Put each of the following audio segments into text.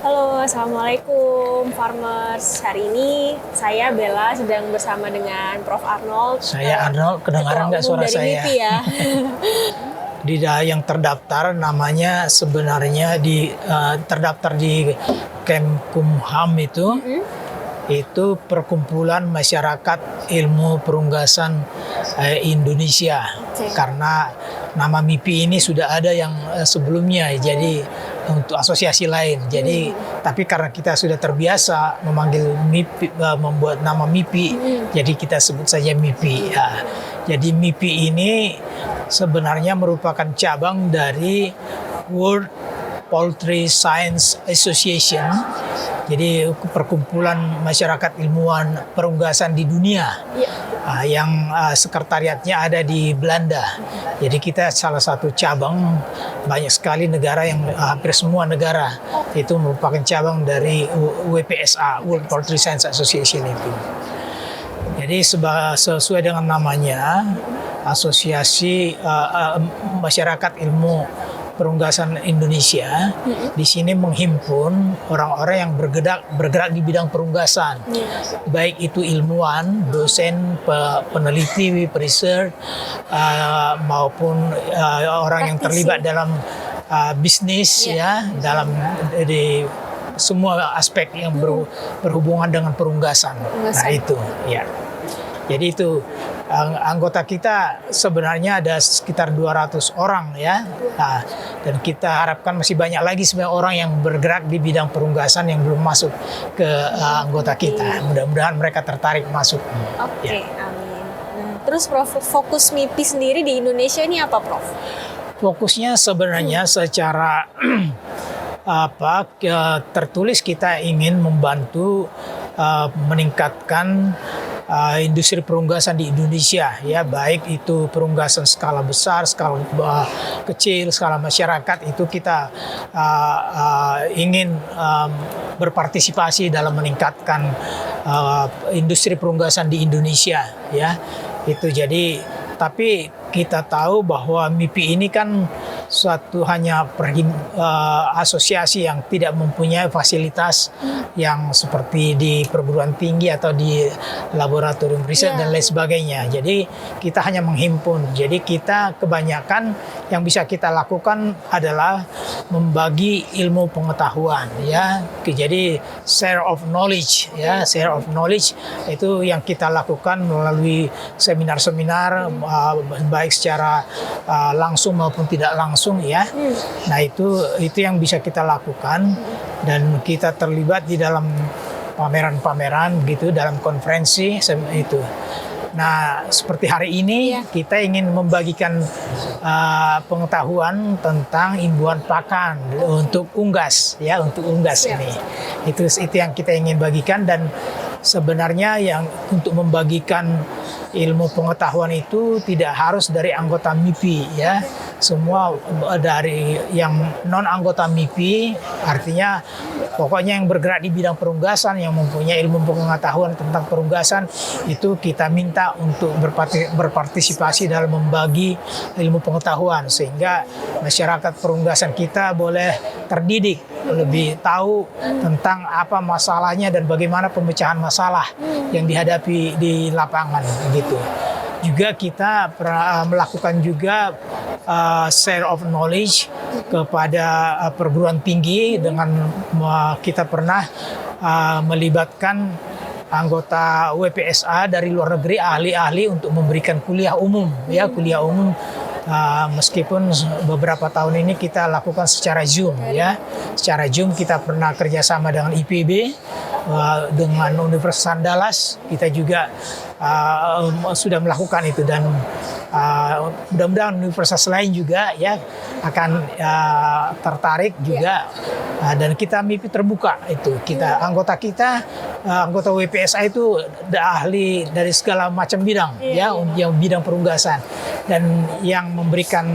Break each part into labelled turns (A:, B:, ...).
A: Halo, Assalamualaikum Farmers. Hari ini saya Bella sedang bersama dengan Prof. Arnold.
B: Saya Arnold, kedengaran nggak suara
A: dari
B: saya?
A: MIPI ya.
B: Yang terdaftar namanya sebenarnya terdaftar di Kemkumham itu Perkumpulan Masyarakat Ilmu Perunggasan Indonesia. Karena nama MIPI ini sudah ada yang sebelumnya, jadi untuk asosiasi lain. Jadi tapi karena kita sudah terbiasa memanggil MIPI, membuat nama MIPI, jadi kita sebut saja MIPI. Ya. Jadi MIPI ini sebenarnya merupakan cabang dari World Poultry Science Association. Jadi perkumpulan masyarakat ilmuwan perunggasan di dunia yang sekretariatnya ada di Belanda. Jadi kita salah satu cabang, banyak sekali negara yang hampir semua negara itu merupakan cabang dari WPSA, World Poultry Science Association itu. Jadi sesuai dengan namanya, Asosiasi Masyarakat Ilmu Perunggasan Indonesia di sini menghimpun orang-orang yang bergerak di bidang perunggasan, baik itu ilmuwan, dosen, peneliti, research, maupun orang yang terlibat dalam bisnis dalam di semua aspek yang berhubungan dengan perunggasan. Nah itu ya. Jadi itu anggota kita sebenarnya ada sekitar 200 orang ya. Nah, dan kita harapkan masih banyak lagi sebenarnya orang yang bergerak di bidang perunggasan yang belum masuk ke anggota kita. Mudah-mudahan mereka tertarik masuk.
A: Oke, amin. Terus Prof, fokus MIPI sendiri di Indonesia ini apa, Prof?
B: Fokusnya sebenarnya secara tertulis kita ingin membantu meningkatkan industri perunggasan di Indonesia ya, baik itu perunggasan skala besar, skala kecil, skala masyarakat, itu kita ingin berpartisipasi dalam meningkatkan industri perunggasan di Indonesia ya. Itu jadi, tapi kita tahu bahwa MIPI ini kan suatu hanya asosiasi yang tidak mempunyai fasilitas yang seperti di perguruan tinggi atau di laboratorium riset dan lain sebagainya. Jadi kita hanya menghimpun. Jadi kita kebanyakan yang bisa kita lakukan adalah membagi ilmu pengetahuan ya. Jadi share of knowledge ya, share of knowledge itu yang kita lakukan melalui seminar-seminar baik secara langsung maupun tidak langsung ya. Nah itu yang bisa kita lakukan, dan kita terlibat di dalam pameran-pameran gitu, dalam konferensi itu. Nah seperti hari ini kita ingin membagikan pengetahuan tentang imbuhan pakan untuk unggas ya, untuk unggas ini. Itu yang kita ingin bagikan, dan sebenarnya yang untuk membagikan ilmu pengetahuan itu tidak harus dari anggota MIPI ya. Semua dari yang non anggota MIPI, artinya pokoknya yang bergerak di bidang perunggasan, yang mempunyai ilmu pengetahuan tentang perunggasan, itu kita minta untuk berpartisipasi dalam membagi ilmu pengetahuan, sehingga masyarakat perunggasan kita boleh terdidik, lebih tahu tentang apa masalahnya dan bagaimana pemecahan masalah yang dihadapi di lapangan gitu. Juga kita melakukan juga share of knowledge kepada perguruan tinggi, dengan kita pernah melibatkan anggota WPSA dari luar negeri, ahli-ahli, untuk memberikan kuliah umum ya, kuliah umum. Meskipun beberapa tahun ini kita lakukan secara Zoom ya. Secara Zoom kita pernah kerjasama dengan IPB, dengan Universitas Andalas, kita juga sudah melakukan itu, dan mudah-mudahan universitas lain juga ya akan tertarik juga, dan kita MIPI terbuka itu. Kita anggota WPSA itu ahli dari segala macam bidang ya, yang bidang perunggasan, dan yang memberikan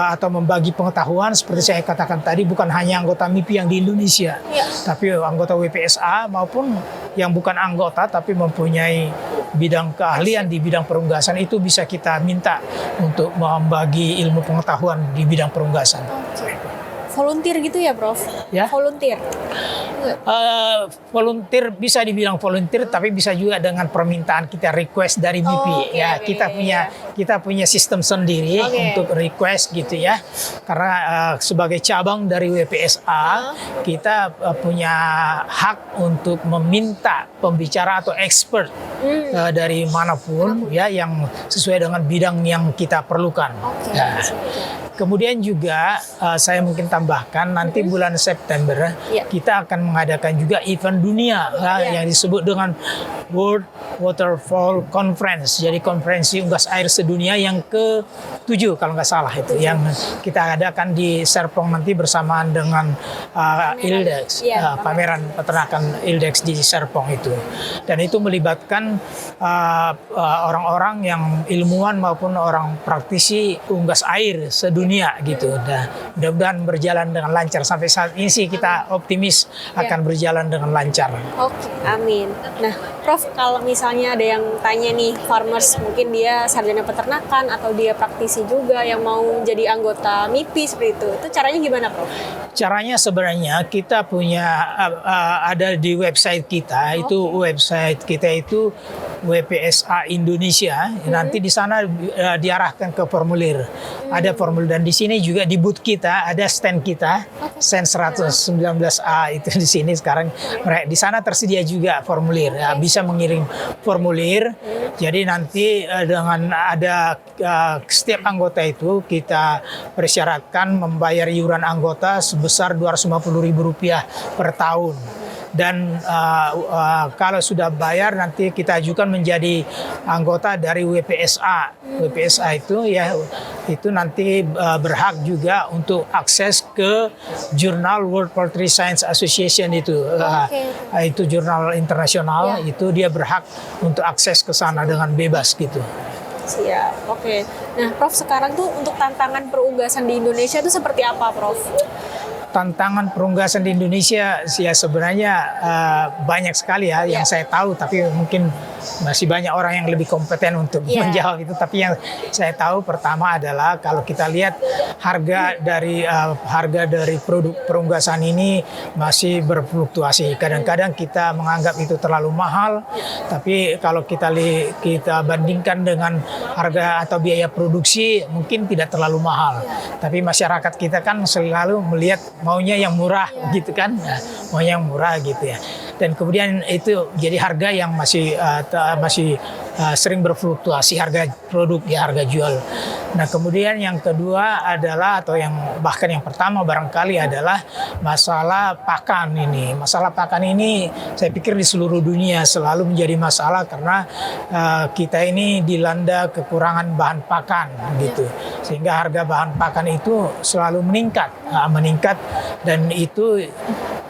B: atau membagi pengetahuan seperti saya katakan tadi, bukan hanya anggota MIPI yang di Indonesia, tapi anggota WPSA maupun yang bukan anggota tapi mempunyai bidang keahlian di bidang perunggasan, itu bisa kita minta untuk membagi ilmu pengetahuan di bidang perunggasan.
A: Volunteer gitu ya, Prof?
B: Ya.
A: Volunteer.
B: Volunteer bisa dibilang volunteer, tapi bisa juga dengan permintaan kita, request dari MIPI. Kita punya sistem sendiri untuk request gitu ya. Karena sebagai cabang dari WPSA, kita punya hak untuk meminta pembicara atau expert dari manapun ya, yang sesuai dengan bidang yang kita perlukan. Kemudian juga saya mungkin tambahkan nanti bulan September kita akan mengadakan juga event dunia yang disebut dengan World Waterfall Conference. Jadi konferensi unggas air sedunia yang ke-7 kalau nggak salah itu, yang kita adakan di Serpong nanti bersamaan dengan ILDEX, pameran peternakan ILDEX di Serpong itu. Dan itu melibatkan orang-orang yang ilmuwan maupun orang praktisi unggas air sedunia gitu. Dan mudah-mudahan berjalan dengan lancar. Sampai saat ini sih kita optimis akan berjalan dengan lancar.
A: Oke, amin. Nah, Prof, kalau misalnya ada yang tanya nih, farmers mungkin dia sarjana peternakan atau dia praktisi juga yang mau jadi anggota MIPI seperti itu caranya gimana, Prof?
B: Caranya sebenarnya kita punya ada di website kita, website kita itu WPSA Indonesia. Nanti di sana diarahkan ke formulir. Ada formulir, dan di sini juga di booth kita ada stand kita, stand 119A itu di sini sekarang. Di sana tersedia juga formulir. Ya, bisa mengirim formulir. Jadi nanti dengan ada setiap anggota itu kita persyaratkan membayar iuran anggota sebesar Rp250.000 per tahun. Dan kalau sudah bayar nanti kita ajukan menjadi anggota dari WPSA. WPSA itu nanti berhak juga untuk akses ke jurnal World Poultry Science Association itu. Itu jurnal internasional, itu dia berhak untuk akses ke sana dengan bebas gitu.
A: Siap, oke. Nah, Prof, sekarang tuh untuk tantangan perunggasan di Indonesia itu seperti apa, Prof?
B: Tantangan perunggasan di Indonesia ya sebenarnya banyak sekali ya yang saya tahu, tapi mungkin masih banyak orang yang lebih kompeten untuk menjawab itu. Tapi yang saya tahu pertama adalah kalau kita lihat harga dari produk perunggasan ini masih berfluktuasi. Kadang-kadang kita menganggap itu terlalu mahal, tapi kalau kita bandingkan dengan harga atau biaya produksi mungkin tidak terlalu mahal. Tapi masyarakat kita kan selalu melihat maunya yang murah gitu kan, maunya yang murah gitu ya. Dan kemudian itu jadi harga yang masih sering berfluktuasi, harga produk harga jual. Nah, kemudian yang kedua adalah, atau yang bahkan yang pertama barangkali adalah masalah pakan ini. Masalah pakan ini saya pikir di seluruh dunia selalu menjadi masalah karena kita ini dilanda kekurangan bahan pakan gitu. Sehingga harga bahan pakan itu selalu meningkat, dan itu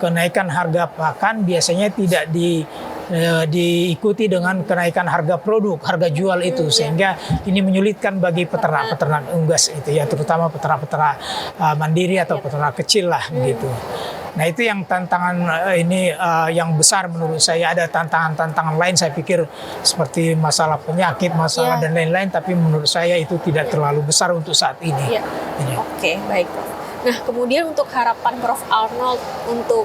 B: kenaikan harga pakan biasanya tidak diikuti dengan kenaikan harga produk, harga jual itu, sehingga ini menyulitkan bagi peternak-peternak unggas itu ya, terutama peternak-peternak mandiri atau peternak kecil lah gitu. Nah, itu yang tantangan yang besar menurut saya. Ada tantangan-tantangan lain saya pikir seperti masalah penyakit, masalah dan lain-lain, tapi menurut saya itu tidak terlalu besar untuk saat ini.
A: Oke, baik, Prof. Nah, kemudian untuk harapan Prof Arnold untuk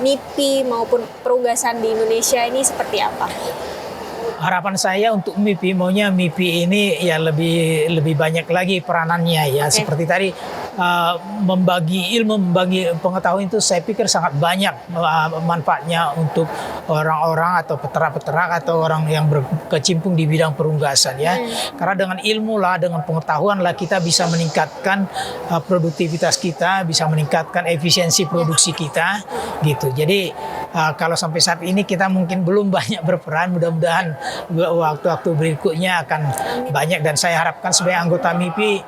A: MIPI maupun perunggasan di Indonesia ini seperti apa?
B: Harapan saya untuk MIPI, maunya MIPI ini ya lebih banyak lagi peranannya ya. Seperti tadi membagi ilmu, membagi pengetahuan itu saya pikir sangat banyak manfaatnya untuk orang-orang atau peternak-peternak atau orang yang berkecimpung di bidang perunggasan ya. Karena dengan ilmu lah, dengan pengetahuan lah kita bisa meningkatkan produktivitas kita, bisa meningkatkan efisiensi produksi kita gitu. Jadi kalau sampai saat ini kita mungkin belum banyak berperan, mudah-mudahan waktu-waktu berikutnya akan banyak, dan saya harapkan sebagai anggota MIPI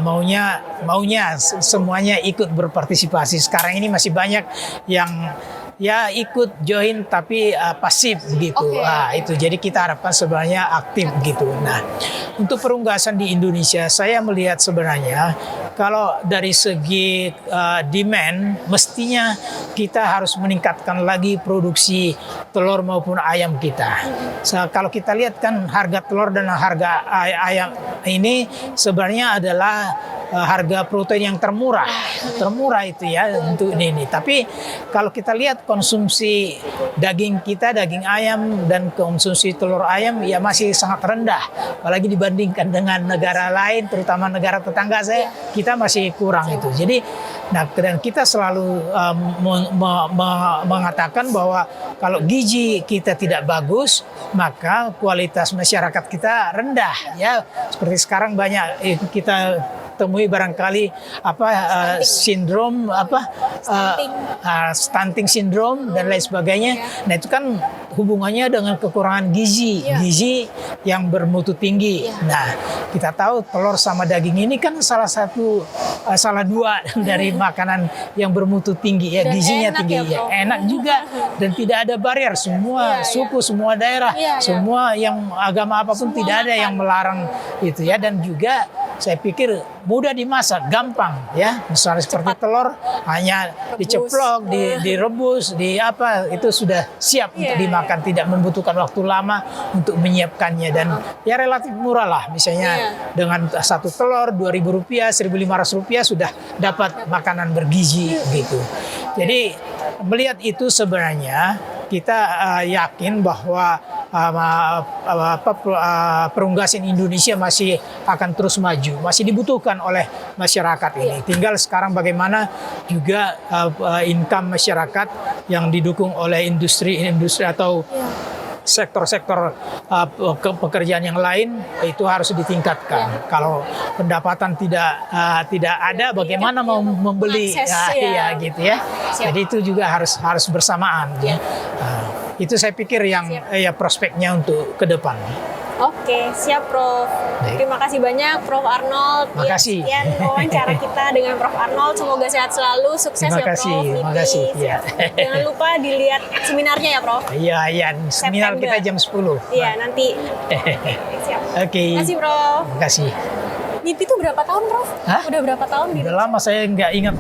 B: maunya semuanya ikut berpartisipasi. Sekarang ini masih banyak yang ya ikut join tapi pasif begitu.
A: Oke.
B: Itu jadi kita harapkan sebenarnya aktif gitu. Nah, untuk perunggasan di Indonesia saya melihat sebenarnya kalau dari segi demand mestinya kita harus meningkatkan lagi produksi telur maupun ayam kita. Kalau kita lihat kan harga telur dan harga ayam ini sebenarnya adalah harga protein yang termurah itu ya untuk ini. Tapi kalau kita lihat konsumsi daging kita, daging ayam dan konsumsi telur ayam ya masih sangat rendah, apalagi dibandingkan dengan negara lain, terutama negara tetangga kita masih kurang itu. Jadi, nah dan kita selalu mengatakan bahwa kalau gizi kita tidak bagus, maka kualitas masyarakat kita rendah ya. Seperti sekarang banyak kita temui barangkali sindrom stunting syndrome dan lain sebagainya. Nah itu kan hubungannya dengan kekurangan gizi yang bermutu tinggi. Nah kita tahu telur sama daging ini kan salah dua dari makanan yang bermutu tinggi ya, dan gizinya tinggi ya, enak juga dan tidak ada barrier, semua suku, semua daerah, semua yang agama apapun semua tidak ada yang melarang itu ya. Dan juga saya pikir mudah dimasak, gampang ya. Misalnya seperti telur hanya diceplok, direbus, itu sudah siap untuk dimakan, tidak membutuhkan waktu lama untuk menyiapkannya dan ya relatif murah lah. Misalnya dengan satu telur Rp2.000, Rp1.500 sudah dapat makanan bergizi gitu. Jadi melihat itu sebenarnya kita yakin bahwa perunggasan Indonesia masih akan terus maju, masih dibutuhkan oleh masyarakat ini. Tinggal sekarang bagaimana juga income masyarakat yang didukung oleh industri atau sektor-sektor pekerjaan yang lain itu harus ditingkatkan. Kalau pendapatan tidak ada, bagaimana mau membeli gitu ya. Jadi itu juga harus bersamaan ya. Itu saya pikir yang prospeknya untuk ke depan.
A: Oke, siap Prof. Terima kasih banyak Prof Arnold.
B: Terima kasih.
A: Sekian wawancara kita dengan Prof Arnold. Semoga sehat selalu, sukses
B: Terima
A: ya
B: kasih.
A: Prof.
B: Terima kasih. Ya.
A: Jangan lupa dilihat seminarnya ya Prof.
B: Iya, seminar kita jam 10.
A: Iya, nanti. Siap.
B: Oke.
A: Terima kasih Prof.
B: Terima kasih.
A: MIPI itu berapa tahun Prof?
B: Hah?
A: Udah berapa tahun?
B: Udah lama saya nggak ingat.